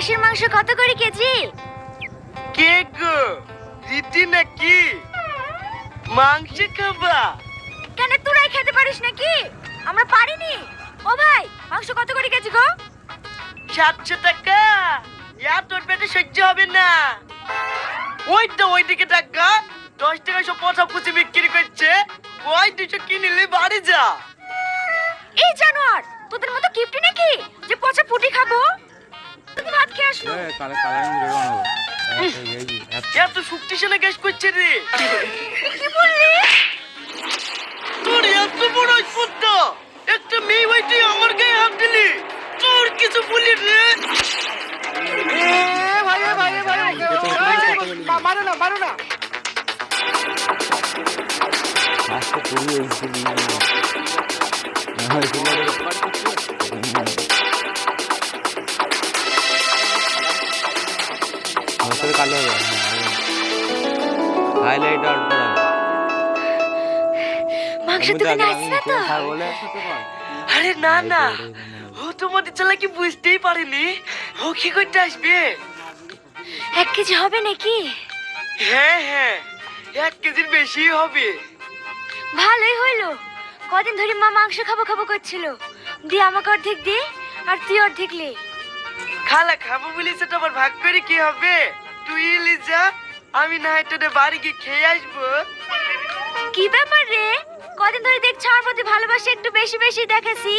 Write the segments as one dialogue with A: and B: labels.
A: খাসির মাংস কত করে কেজি?
B: কে গো রীতি নাকি মাংস খাবা?
A: কেন তোরাই খেতে পারিস নাকি? আমরা পারিনি। ও ভাই, মাংস কত করে কেজি গো?
B: 700 টাকা। তোর পেটে সহ্য হবে না। ওইটা ওইদিকে টাকা 10 টাকা সব পচা কুচি বিক্রি করছে। ওই 200 কিনলে বাড়ি যা।
A: এই জানোয়ার, তোদের মতো কিপটি নাকি যে পচা পুটি খাবো? তুমি ভাত খেয়ে আসো।
B: এত শক্তিশালী গ্যাস করছে রে।
A: কি বললি?
B: তোর এত বড় স্পর্ধ, একটা মেয়ে হইতে আমার গায়ে হাত দিলি। তোর কিছু বলি রে।
C: ভাই মারো না মারো না।
A: মাংস তুমি নাইস না তো?
B: আরে না না, ও তোমাদের চালাকি বুঝতেই পারেনি। ও কি করতে আসবে?
A: 1 কেজি হবে নাকি?
B: হ্যাঁ হ্যাঁ, 1 কেজির বেশি হবে।
A: ভালোই হইলো। কদিন ধরে মা মাংস খাবো খাবো করছিল। দিয়ে আমাকে অর্ধেক দে আর তুই অর্ধেক লে।
B: খালা খাবো বলি সেটা আবার ভাগ করে কি হবে? তুই এলি যা, আমি না হয় তোদের বাড়ি গিয়ে খেয়ে আসবো।
A: কি ব্যাপার রে? কদিন ধরে দেখছ আমার প্রতি ভালোবাসা একটু বেশি বেশি দেখাছি।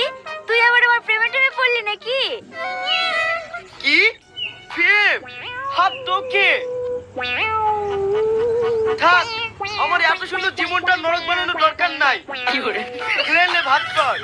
A: তুই আবার আমার প্রেমে টেমে পড়লি নাকি?
B: কি প্রেম? হাত তোকে থাক, আমার এত সুন্দর জীবনটা নরক বানানোর দরকার নাই। খেলে ভাত কর।